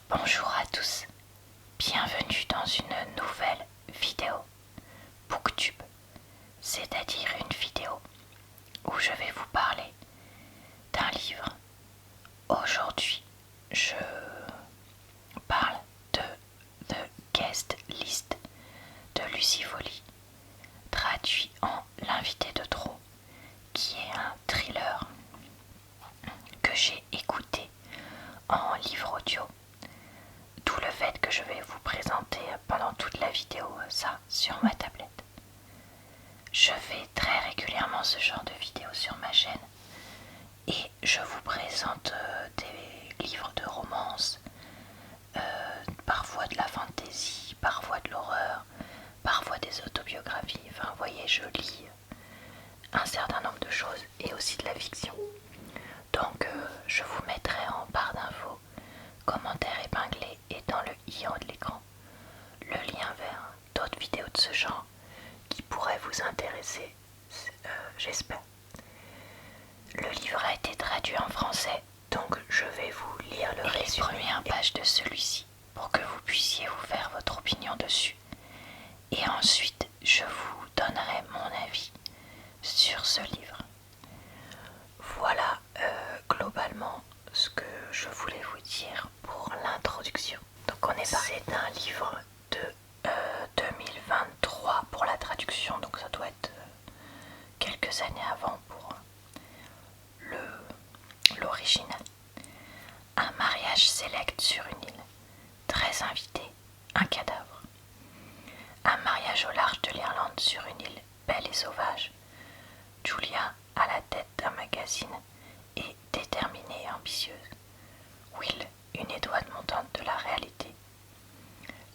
Bonjour à tous, bienvenue dans une nouvelle vidéo Booktube, c'est-à-dire une vidéo où je vais vous parler d'un livre. Aujourd'hui, je parle de The Guest List de Lucy Foley, traduit en L'invité de trop, qui est un thriller que j'ai écouté en livre audio. D'où le fait que je vais vous présenter pendant toute la vidéo ça sur ma tablette. Je fais très régulièrement ce genre de vidéos sur ma chaîne et je vous présente des livres de romance, parfois de la fantasy, parfois de l'horreur, parfois des autobiographies. Enfin, vous voyez, je lis un certain nombre de choses et aussi de la fiction. Donc, je vous mettrai en barre d'infos, commentaires épinglés et dans le i en haut de l'écran le lien vers d'autres vidéos de ce genre qui pourraient vous intéresser, j'espère. Le livre a été traduit en français, donc je vais vous lire le résumé, les premières pages de celui-ci pour que vous puissiez vous faire votre opinion dessus. Et ensuite, je vous donnerai mon avis sur ce livre. Voilà globalement ce que je voulais vous dire pour l'introduction. Donc on est parti. C'est un livre de 2023 pour la traduction, donc ça doit être quelques années avant pour l'original. Un mariage select sur une île, 13 invités, un cadavre. Un mariage au large de l'Irlande sur une île belle et sauvage. Julia à la tête d'un magazine et déterminée et ambitieuse. Will, une étoile montante de la réalité.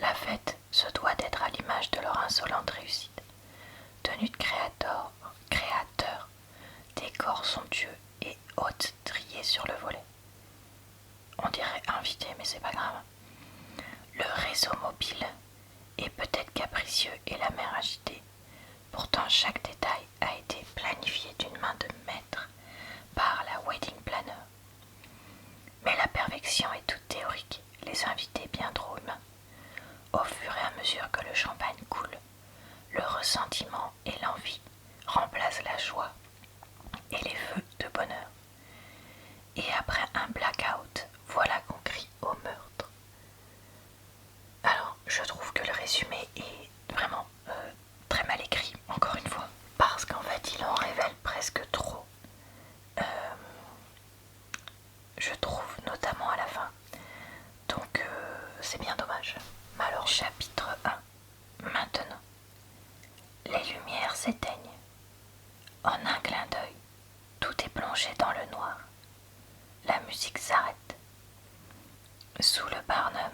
La fête se doit d'être à l'image de leur insolente réussite. Tenue de créateur, décors somptueux et hôtes triés sur le volet. On dirait invité, mais c'est pas grave. Le réseau mobile est peut-être capricieux et la mer agitée. Pourtant, chaque détail a été planifié d'une main de maître par la wedding planner. Mais la perfection est toute théorique, les invités bien trop humains. Au fur et à mesure que le champagne coule, le ressentiment et l'envie remplacent la joie et les feux de bonheur. Et après un blackout, voilà qu'on crie au meurtre. Alors, je trouve que le résumé est vraiment très mal écrit, encore une fois, parce qu'en fait, il en révèle presque trop. Je trouve, notamment à la fin. Donc, c'est bien dommage. Alors, chapitre 1. Maintenant. Les lumières s'éteignent. En un clin d'œil, tout est plongé dans le noir. La musique s'arrête. Sous le Barnum,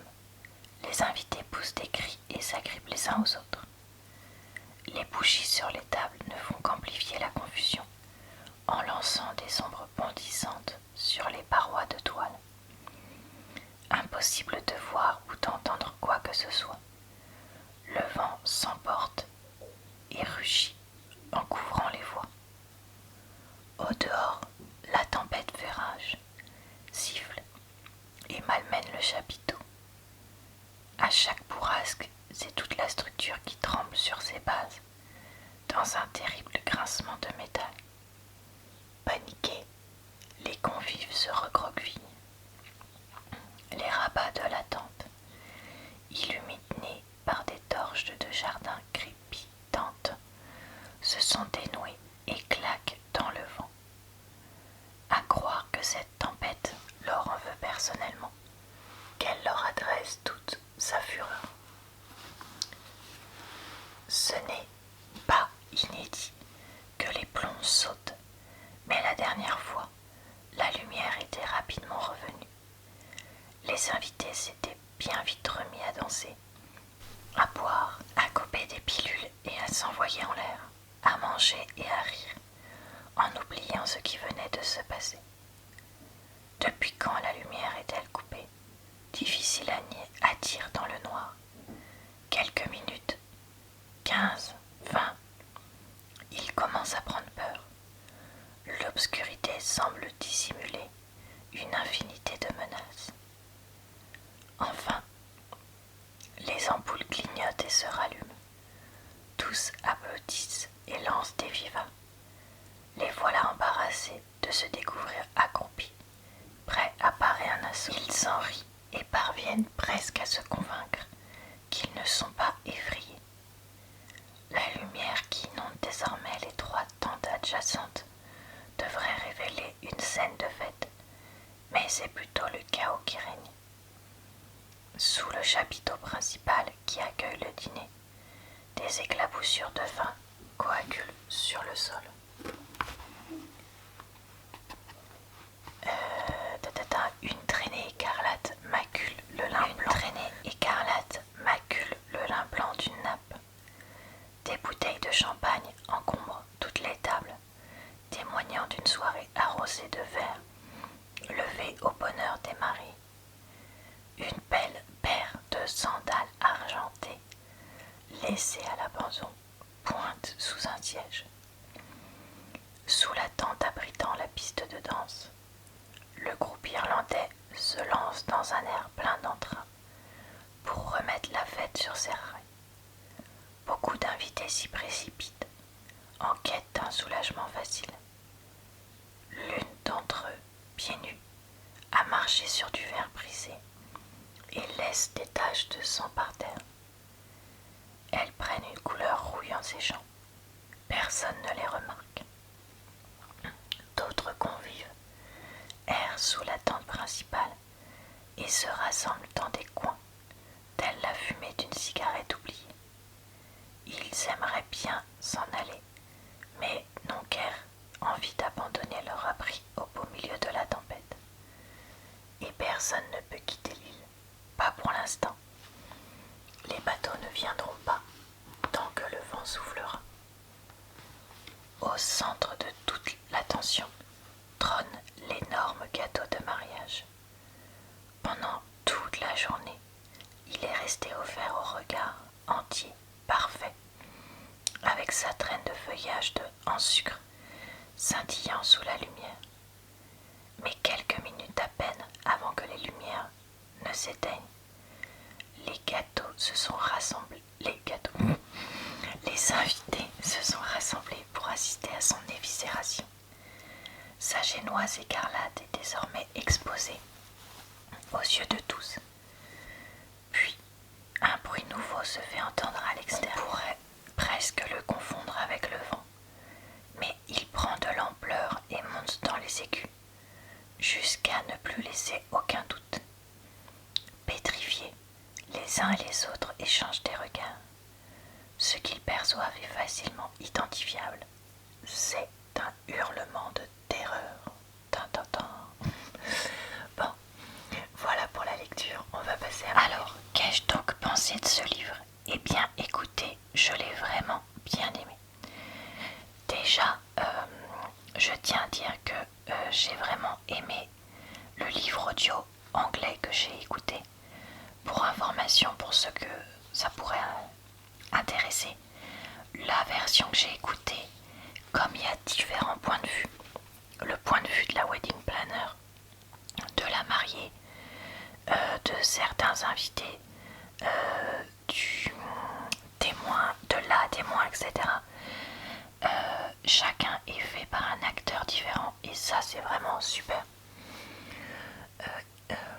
les invités poussent des cris et s'agrippent les uns aux autres. Les bougies sur les tables ne font qu'amplifier la confusion en lançant des ombres bondissantes sur les parois de toile. Impossible de voir ou d'entendre quoi que ce soit. Le vent s'emporte et rugit en couvrant les voies. Au dehors, la tempête fait rage, siffle et malmène le chapiteau. À chaque bourrasque, c'est toute la structure qui tremble sur ses bases, dans un terrible grincement de métal. Paniqués, les convives se recroquevillent. Les rabats de la tente, illuminés par des torches de jardin crépitantes, se sont dénoués et claquent dans le vent. À croire que cette tempête leur en veut personnellement, qu'elle leur adresse toute sa fureur. Ce n'est pas inédit que les plombs sautent, mais la dernière fois, la lumière était rapidement revenue. Les invités s'étaient bien vite remis à danser, à boire, à gober des pilules et à s'envoyer en l'air, à manger et à rire, en oubliant ce qui venait de se passer. Depuis quand la lumière est-elle coupée? Difficile à dire dans le noir. Quelques minutes, 15, 20. Il commence à prendre peur. L'obscurité semble dissimuler une infinité de menaces. En Les ampoules clignotent et se rallument. Tous applaudissent et lancent des vivas. Les voilà embarrassés de se découvrir accroupis, prêts à parer un assaut. Ils en rient et parviennent presque à se convaincre qu'ils ne sont pas effrayés. La lumière qui inonde désormais les 3 tentes adjacentes devrait révéler une scène de fête, mais c'est plutôt le chaos qui règne. Sous le chapiteau principal qui accueille le dîner, des éclaboussures de vin coagulent sur le sol. Une traînée écarlate macule le lin blanc. Une traînée écarlate macule le lin blanc d'une nappe. Des bouteilles de champagne encombrent toutes les tables, témoignant d'une soirée arrosée de verre, levée au bonheur des maris. Une belle paire de sandales argentées, laissée à l'abandon, pointe sous un siège. Sous la tente abritant la piste de danse, le groupe irlandais se lance dans un air plein d'entrain pour remettre la fête sur ses rails. Beaucoup d'invités s'y précipitent, en quête d'un soulagement facile. L'une d'entre eux, pieds nus, a marché sur du verre brisé et laisse des taches de sang par terre. Elles prennent une couleur rouille en séchant. Personne ne les remarque. D'autres convives errent sous la tente principale et se rassemblent dans des coins, telle la fumée d'une cigarette oubliée. Ils aimeraient bien s'en aller, mais n'ont guère envie d'abandonner leur abri au beau milieu de la tempête. Et personne ne peut quitter l'île, pas pour l'instant. Les bateaux ne viendront pas tant que le vent soufflera. Au centre de toute l'attention trône l'énorme gâteau de mariage. Pendant toute la journée, il est resté offert au regard entier, parfait, avec sa traîne de feuillage en sucre scintillant sous la lumière. Mais quelques minutes à peine avant que les lumières ne s'éteignent, les invités se sont rassemblés pour assister à son éviscération. Sa génoise écarlate est désormais exposée aux yeux de tous. Puis, un bruit nouveau se fait entendre à l'extérieur. On pourrait presque le confondre avec le vent, mais il prend de l'ampleur et monte dans les aigus, jusqu'à ne plus laisser aucun doute. Pétrifiés, les uns et les autres échangent des regards. Ce qu'ils perçoivent est facilement identifiable. C'est un hurlement de terreur. Bon, voilà pour la lecture. On va passer à... Alors, qu'ai-je donc pensé de ce livre? Eh bien, écoutez, je l'ai vraiment bien aimé. Déjà, je tiens à dire que j'ai vraiment aimé le livre audio anglais que j'ai écouté. Pour information, pour ceux que ça pourrait intéresser, la version que j'ai écoutée, comme il y a différents points de vue, le point de vue de la wedding planner, de la mariée, de certains invités, du témoin, de la témoin, etc. Chacun est fait par un acteur différent et ça c'est vraiment super.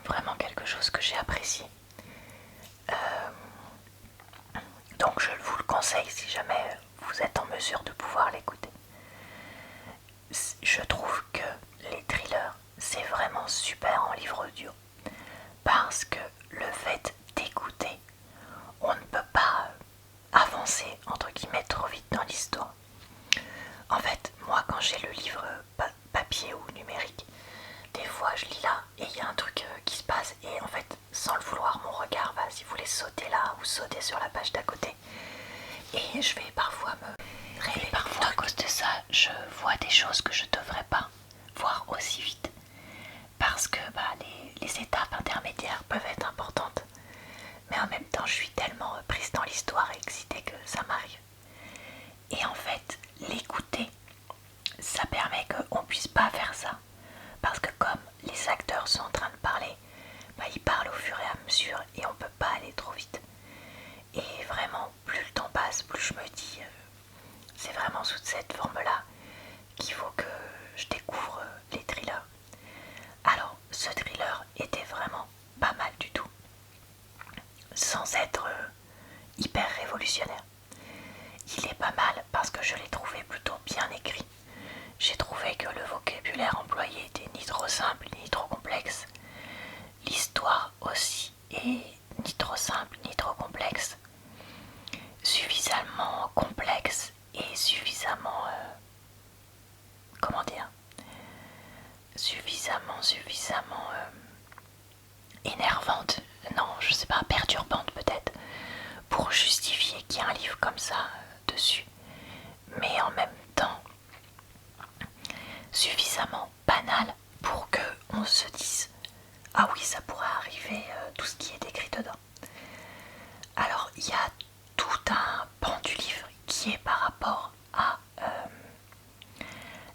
Vraiment quelque chose que j'ai apprécié. Donc je vous le conseille si jamais vous êtes en mesure de pouvoir l'écouter. Je trouve que les thrillers c'est vraiment super en livre audio parce que le fait d'écouter, on ne peut pas avancer entre guillemets trop vite dans l'histoire. En fait, moi quand j'ai le livre papier ou numérique, des fois je lis là et il y a un truc qui se passe et en fait sans le vouloir mon regard va, si vous voulez, sauter là ou sauter sur la page d'à côté et je vais parfois me rêver. Parfois à cause de ça je vois des choses que je ne devrais pas voir aussi vite parce que les étapes intermédiaires peuvent être importantes, mais en même temps je suis tellement prise dans l'histoire et excitée que ça m'arrive. Et en fait l'écouter, ça permet qu'on ne puisse pas faire ça. Parce que comme les acteurs sont en train de parler, ils parlent au fur et à mesure et on ne peut pas aller trop vite. sans être hyper révolutionnaire. Il est pas mal parce que je l'ai trouvé plutôt bien écrit. J'ai trouvé que le vocabulaire employé était ni trop simple ni trop complexe. L'histoire aussi est ni trop simple ni trop complexe. Suffisamment complexe et suffisamment... comment dire, suffisamment énervante, non, je sais pas, perturbante peut-être, pour justifier qu'il y a un livre comme ça dessus, mais en même temps suffisamment banal pour que on se dise ah oui, ça pourrait arriver, tout ce qui est écrit dedans. Alors il y a tout un pan du livre qui est par rapport à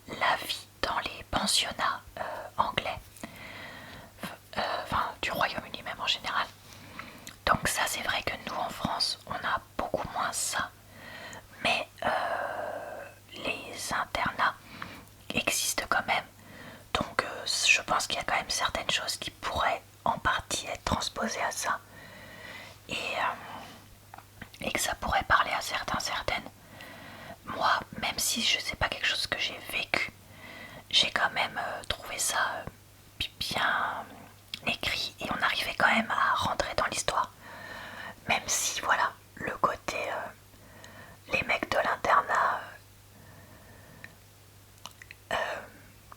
la vie dans les pensionnats anglais, enfin du Royaume-Uni même en général. Donc ça c'est vrai que nous en France on a beaucoup moins ça, mais les internats existent quand même. Donc je pense qu'il y a quand même certaines choses qui pourraient en partie être transposées à ça et que ça pourrait parler à certaines. Moi, même si je sais pas quelque chose que j'ai vécu, j'ai quand même trouvé ça bien écrit et on arrivait quand même à rentrer dans l'histoire. Même si voilà, le côté les mecs de l'internat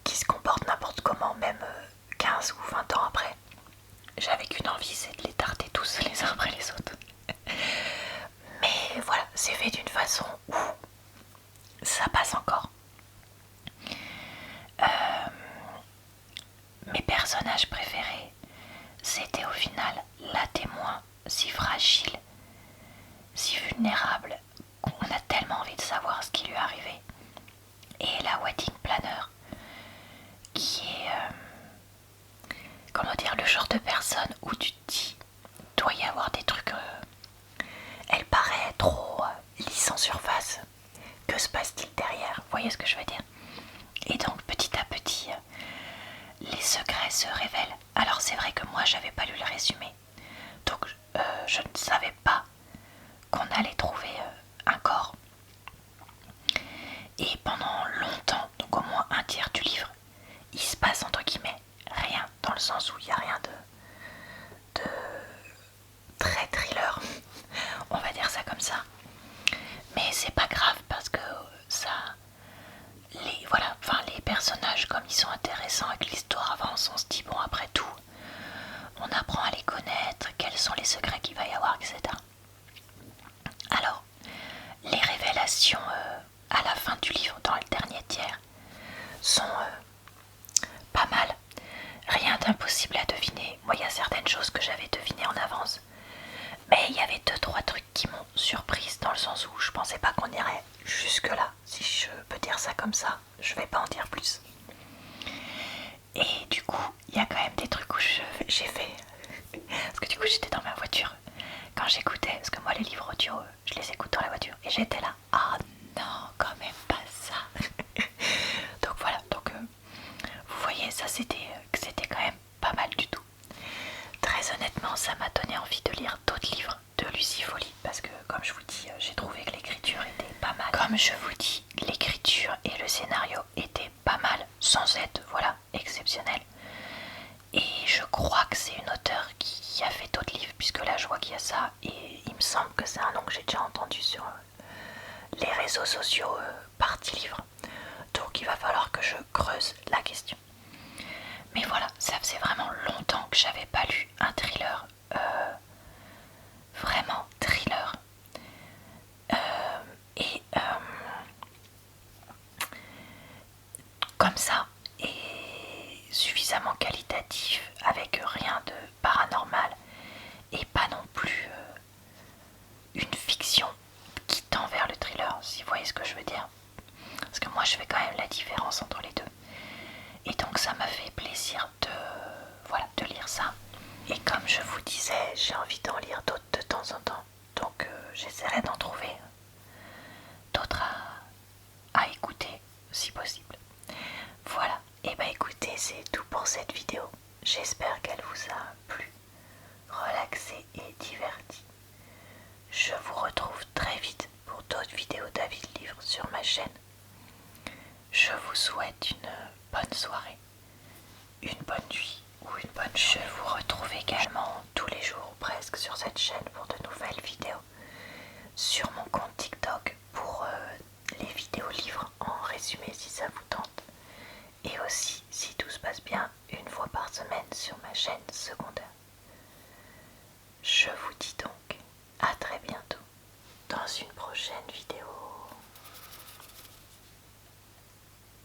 qui se comportent n'importe comment, même 15 ou 20 ans après, j'avais qu'une envie, c'est de les tarter tous les uns après les autres. Mais voilà, c'est fait d'une façon où ça passe encore. Mes personnages préférés, c'était au final la témoin, si fragile, si vulnérable, qu'on a tellement envie de savoir ce qui lui est arrivé. Et la wedding planner, qui est, comment dire, le genre de personne où tu te dis, doit y avoir des trucs, elle paraît trop lisse en surface, que se passe-t-il derrière, vous voyez ce que je veux dire? Et donc petit à petit, les secrets se révèlent. Alors c'est vrai que moi j'avais pas lu le résumé, donc je ne savais pas qu'on allait trouver un corps. Et pendant longtemps, donc au moins un tiers du livre, il se passe entre guillemets rien, dans le sens où il n'y a rien de très thriller, on va dire ça comme ça. Mais c'est pas grave parce que ça, voilà, enfin les personnages comme ils sont intéressants et que l'histoire avance, on se dit bon après tout, on apprend à les connaître, quels sont les secrets qu'il va y avoir, etc. Alors, les révélations à la fin du livre, dans le dernier tiers, sont pas mal. Rien d'impossible à deviner. Moi, il y a certaines choses que j'avais devinées en avance. Mais il y avait 2-3 trucs qui m'ont surprise dans le sens où je pensais pas qu'on irait jusque là. Si je peux dire ça comme ça, je vais pas en dire plus. Et du coup, il y a quand même des trucs où j'ai fait... Parce que du coup, j'étais dans ma voiture quand j'écoutais, parce que moi les livres audio, je les écoute dans la voiture. Et j'étais là, ah non, quand même pas ça. Donc voilà, donc vous voyez, ça c'était quand même pas mal du tout. Très honnêtement, ça m'a donné envie de lire d'autres livres de Lucie Folly, parce que comme je vous dis, j'ai trouvé que l'écriture était pas mal. Comme je vous dis, l'écriture et le scénario étaient pas mal, sans être, voilà, exceptionnel. Et je crois que c'est une auteure qui a fait d'autres livres, puisque là je vois qu'il y a ça, et il me semble que c'est un nom que j'ai déjà entendu sur les réseaux sociaux partie livre. Donc il va falloir que je creuse la question. Mais voilà, ça faisait vraiment longtemps que j'avais pas lu un thriller, vraiment thriller. Et comme ça, et suffisamment qualitatif, avec rien de paranormal, et pas non plus une fiction qui tend vers le thriller, si vous voyez ce que je veux dire. Parce que moi je fais quand même la différence entre les deux. Et donc ça m'a fait plaisir de lire ça. Et comme je vous disais, j'ai envie d'en lire d'autres de temps en temps. Donc j'essaierai d'en trouver d'autres à écouter si possible. Voilà, et bah écoutez, c'est tout pour cette vidéo. J'espère qu'elle vous a plu, relaxé et diverti. nuit ou une bonne journée. Je vous retrouve également tous les jours ou presque sur cette chaîne pour de nouvelles vidéos. Sur mon compte TikTok pour les vidéos livres en résumé si ça vous tente. Et aussi, si tout se passe bien, une fois par semaine sur ma chaîne secondaire. Je vous dis donc à très bientôt dans une prochaine vidéo.